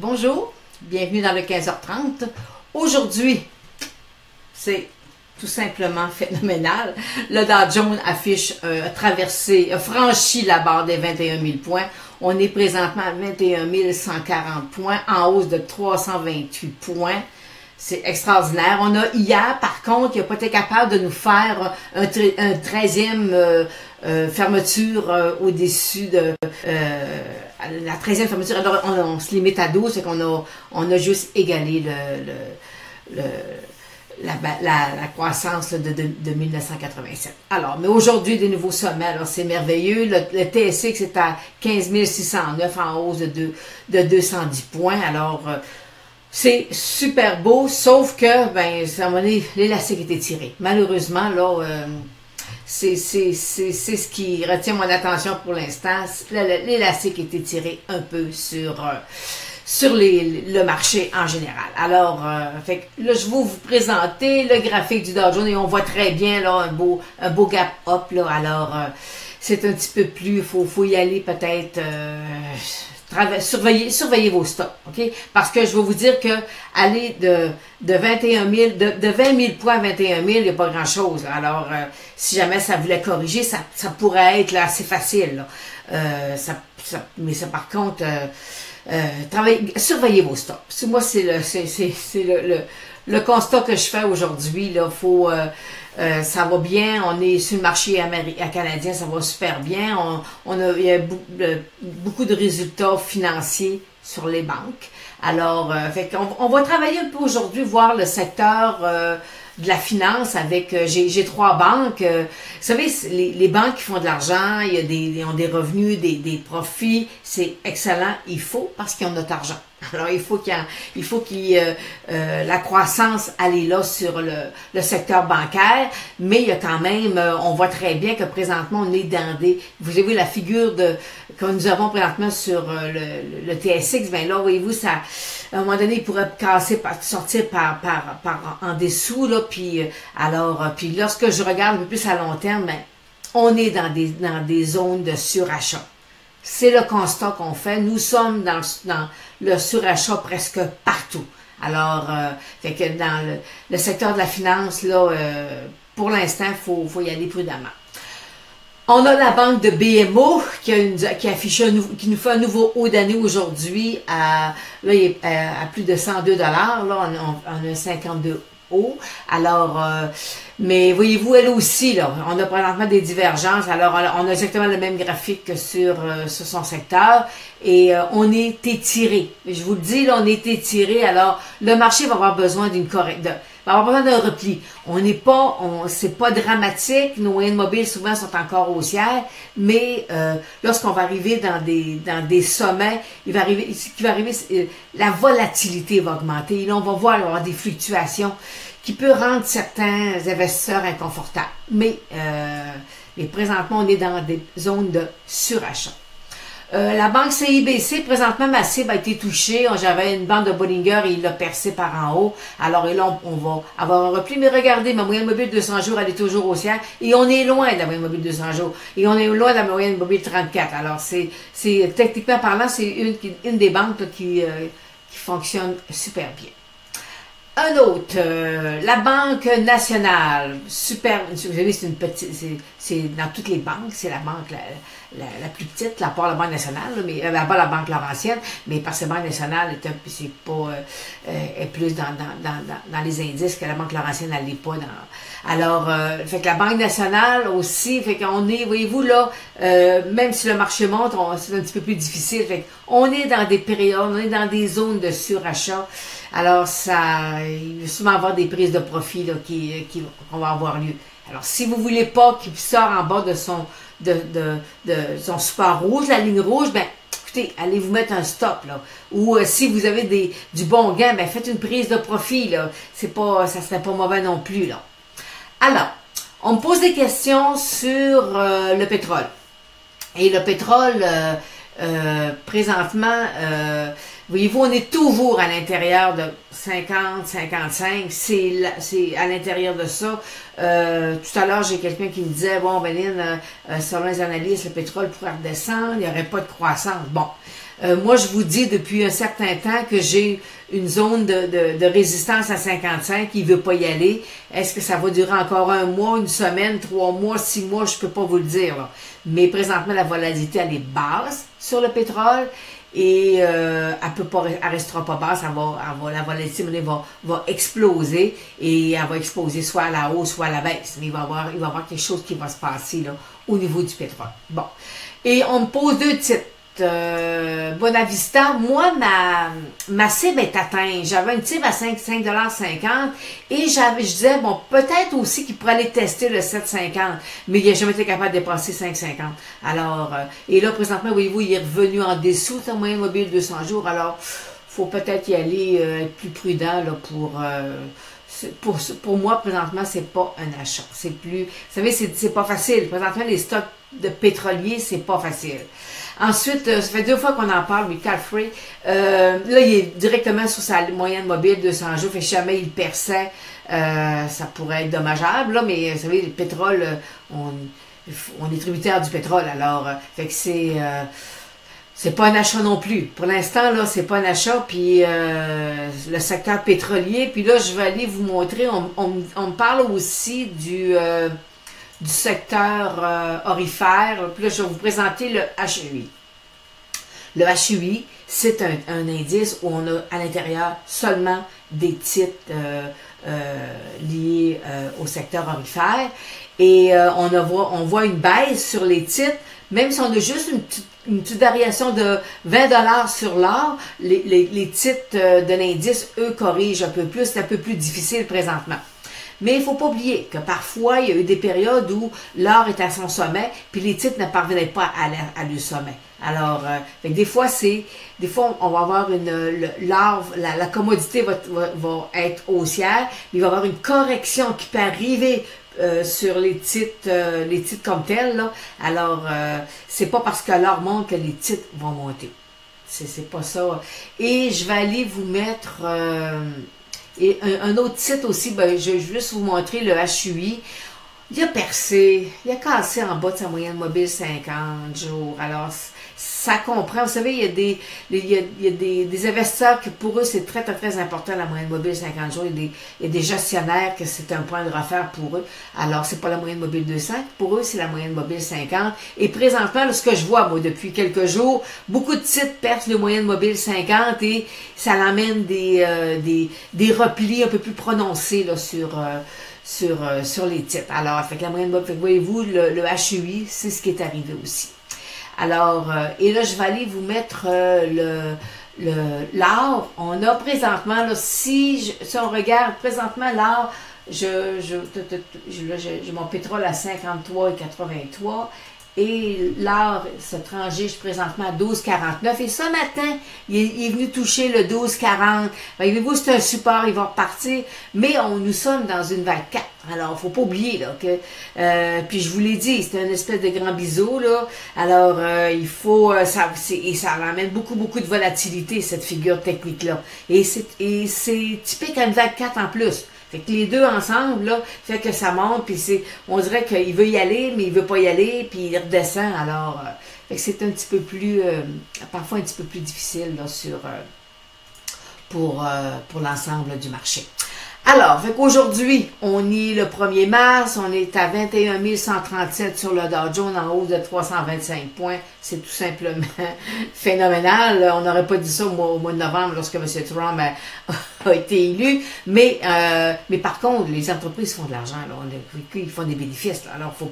Bonjour, bienvenue dans le 15h30. Aujourd'hui, c'est tout simplement phénoménal. Le Dow Jones affiche a franchi la barre des 21 000 points. On est présentement à 21 140 points, en hausse de 328 points. C'est extraordinaire. On a hier, par contre, il n'a pas été capable de nous faire un 13e fermeture au-dessus de la 13e fermeture. Alors, on se limite à 12, c'est qu'on a juste égalé la croissance de 1987. Alors, mais aujourd'hui, des nouveaux sommets, alors c'est merveilleux. Le TSX est à 15 609 en hausse de 210 points. Alors, c'est super beau, sauf que, à un moment donné, l'élastique est étiré. Malheureusement, là, c'est ce qui retient mon attention pour l'instant. L'élastique est étiré un peu sur le marché en général. Alors, fait que là, je vais vous présenter le graphique du Dow Jones et on voit très bien là un beau gap up. Là. Alors, c'est un petit peu plus, faut y aller peut-être. Surveillez vos stocks, ok? Parce que je vais vous dire que aller de 21 000, de 20 000 points à 21 000, il n'y a pas grand-chose. Alors, si jamais ça voulait corriger, ça pourrait être là, assez facile. Là. Mais ça, par contre, surveillez vos stocks. Moi, c'est le constat que je fais aujourd'hui. Là, ça va bien, on est sur le marché canadien, ça va super bien. Il y a beaucoup de résultats financiers sur les banques. Alors, on va travailler un peu aujourd'hui, voir le secteur de la finance avec, j'ai trois banques. Vous savez, les banques qui font de l'argent, ils ont des revenus, des profits, c'est excellent, il faut, parce qu'ils ont notre argent. Alors, il faut la croissance elle est là sur le secteur bancaire, mais il y a quand même, on voit très bien que présentement, on est dans vous avez vu la figure que nous avons présentement sur le TSX, là, voyez-vous, ça, à un moment donné, il pourrait sortir en dessous, là, puis lorsque je regarde un peu plus à long terme, on est dans des zones de surachat. C'est le constat qu'on fait. Nous sommes dans le surachat presque partout. Alors, fait que dans le secteur de la finance, là, pour l'instant, faut y aller prudemment. On a la banque de BMO qui nous fait un nouveau haut d'année aujourd'hui à plus de 102 $. Là, on a 52 haut. Alors, mais voyez-vous, elle aussi, là, on a présentement des divergences. Alors, on a exactement le même graphique que sur son secteur et on est étiré. Je vous le dis, là, on est étiré. Alors, le marché va avoir besoin va avoir besoin d'un repli. C'est pas dramatique. Nos moyennes mobiles souvent sont encore haussières, mais lorsqu'on va arriver dans des sommets, la volatilité va augmenter. Et là, on va voir, il va y avoir des fluctuations qui peut rendre certains investisseurs inconfortables. Mais présentement, on est dans des zones de surachat. La banque CIBC, présentement, Massive a été touchée. J'avais une bande de Bollinger et il l'a percé par en haut. Alors, et là, on va avoir un repli. Mais regardez, ma moyenne mobile 200 jours, elle est toujours haussière. Et on est loin de la moyenne mobile 200 jours. Et on est loin de la moyenne mobile 34. Alors, c'est techniquement parlant, c'est une des banques là, qui fonctionne super bien. Un autre, la Banque nationale, super, vous savez, c'est une petite, c'est dans toutes les banques, c'est la banque la plus petite, à part la Banque nationale, là, mais à part la Banque Laurentienne, mais parce que la Banque nationale est plus dans les indices que la Banque Laurentienne n'allait pas dans. Alors, fait que la Banque nationale aussi, fait qu'on est, voyez-vous là, même si le marché monte, c'est un petit peu plus difficile. Fait qu'on est dans des périodes, on est dans des zones de surachat. Alors, il va souvent avoir des prises de profit là, qu'on va avoir lieu. Alors, si vous voulez pas qu'il sorte en bas de son support rouge, la ligne rouge, écoutez, allez vous mettre un stop, là. Ou si vous avez du bon gain, faites une prise de profit, là. Ça serait pas mauvais non plus, là. Alors, on me pose des questions sur le pétrole. Et le pétrole, présentement, voyez-vous, on est toujours à l'intérieur de 50, 55, c'est à l'intérieur de ça. Tout à l'heure, j'ai quelqu'un qui me disait, bon, Béline, selon les analystes, le pétrole pourrait redescendre, il n'y aurait pas de croissance. Bon, Moi, je vous dis depuis un certain temps que j'ai une zone de résistance à 55, il veut pas y aller. Est-ce que ça va durer encore un mois, une semaine, 3 mois, 6 mois, je peux pas vous le dire, là. Mais présentement, la volatilité, elle est basse sur le pétrole et elle restera pas basse, la volatilité va exploser et elle va exploser soit à la hausse, soit à la baisse. Mais il va y avoir quelque chose qui va se passer là, au niveau du pétrole. Bon. Et on me pose 2 titres. Bonavista, moi, ma cible est atteinte. J'avais une cible à 5,50$ et je disais, bon, peut-être aussi qu'il pourrait aller tester le 7,50$, mais il n'a jamais été capable de dépasser 5,50$. Alors, et là, présentement, voyez-vous, il est revenu en dessous de moyenne mobile 200 jours. Alors, faut peut-être y aller être plus prudent là, pour moi, présentement, c'est pas un achat. C'est plus, vous savez, c'est pas facile. Présentement, les stocks de pétroliers, c'est pas facile. Ensuite, ça fait 2 fois qu'on en parle, mais Calfrey, là, il est directement sur sa moyenne mobile 200 jours, fait que jamais il perçait, ça pourrait être dommageable, là, mais vous savez, le pétrole, on est tributaire du pétrole, alors, fait que c'est pas un achat non plus. Pour l'instant, là, c'est pas un achat, puis le secteur pétrolier, puis là, je vais aller vous montrer, on me parle aussi du secteur aurifère. Puis là, je vais vous présenter le HUI. Le HUI, c'est un indice où on a à l'intérieur seulement des titres liés au secteur aurifère. Et on voit une baisse sur les titres, même si on a juste une petite variation de 20$ sur l'or, les titres de l'indice, eux, corrigent un peu plus. C'est un peu plus difficile présentement. Mais il ne faut pas oublier que parfois, il y a eu des périodes où l'or est à son sommet, puis les titres ne parvenaient pas à le sommet. Alors, des fois, on va avoir la commodité va être haussière, mais il va y avoir une correction qui peut arriver sur les titres comme tels, là. Alors, c'est pas parce que l'or monte que les titres vont monter. C'est pas ça. Et je vais aller vous mettre et un autre titre aussi, ben, je vais juste vous montrer le HUI. Il a percé, il a cassé en bas de sa moyenne mobile 50 jours. Alors, ça comprend. Vous savez, il y a des investisseurs que pour eux, c'est très, très, très important, la moyenne mobile 50 jours. Il y a des gestionnaires que c'est un point de repère pour eux. Alors, c'est pas la moyenne mobile 200. Pour eux, c'est la moyenne mobile 50. Et présentement, là, ce que je vois, moi, depuis quelques jours, beaucoup de titres percent le moyenne mobile 50 et ça l'amène des replis un peu plus prononcés là, sur les titres. Alors, fait que la moyenne mobile, voyez-vous, le HUI, c'est ce qui est arrivé aussi. Alors, et là, je vais aller vous mettre l'or. On a présentement, là, si on regarde présentement l'or, j'ai mon pétrole à 53,83 et l'or se transige présentement à 12,49 et ce matin, il est venu toucher le 12,40. Voyez-vous, c'est un support, il va repartir, mais nous sommes dans une vague 4. Alors, faut pas oublier là que puis je vous l'ai dit, c'est une espèce de grand biseau là. Alors il faut ça amène beaucoup de volatilité cette figure technique là. Et c'est typique à une vague 4 en plus. Fait que les deux ensemble là fait que ça monte puis on dirait qu'il veut y aller mais il veut pas y aller puis il redescend. Alors fait que c'est un petit peu plus parfois un petit peu plus difficile là pour l'ensemble du marché. Alors, fait qu'aujourd'hui, on est le 1er mars, on est à 21 137 sur le Dow Jones en hausse de 325 points. C'est tout simplement phénoménal. On n'aurait pas dit ça au mois de novembre lorsque M. Trump a été élu. Mais par contre, les entreprises font de l'argent. Ils font des bénéfices. Là. Alors, faut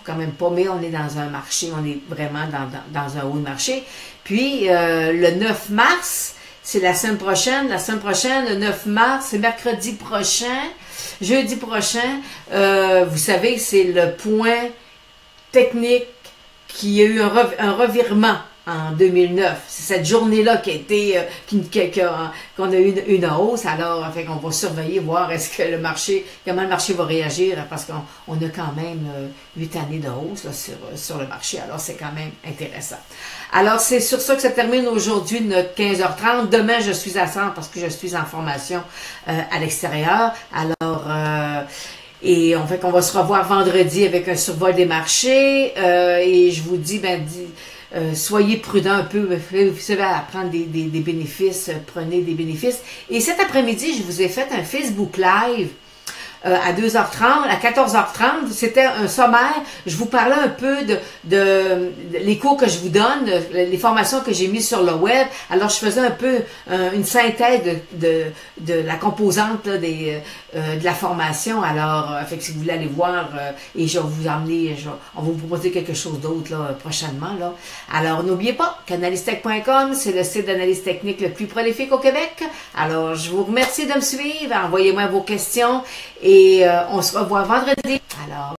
quand même pas, mais on est dans un marché, on est vraiment dans un haut marché. Puis, le 9 mars, c'est la semaine prochaine. La semaine prochaine, le 9 mars, c'est mercredi prochain, jeudi prochain. Vous savez, c'est le point technique qui a eu un revirement en 2009. C'est cette journée-là qui a été qu'on a eu une hausse. Alors, fait qu'on va surveiller, voir comment le marché va réagir, parce qu'on a quand même 8 années de hausse là, sur le marché. Alors, c'est quand même intéressant. Alors, c'est sur ça que ça termine aujourd'hui notre 15h30. Demain, je suis à Centre parce que je suis en formation à l'extérieur. Alors, et on va se revoir vendredi avec un survol des marchés. Et je vous dis, soyez prudents un peu, vous savez, à prendre des bénéfices, prenez des bénéfices. Et cet après-midi, je vous ai fait un Facebook Live à 2h30, à 14h30, c'était un sommaire. Je vous parlais un peu de les cours que je vous donne, les formations que j'ai mises sur le web. Alors, je faisais un peu une synthèse de la composante là, de la formation. Alors, fait que si vous voulez aller voir, et je vais vous emmener, on va vous proposer quelque chose d'autre là, prochainement. Là. Alors, n'oubliez pas, canalistech.com, c'est le site d'analyse technique le plus prolifique au Québec. Alors, je vous remercie de me suivre. Envoyez-moi vos questions. Et on se revoit vendredi. Alors,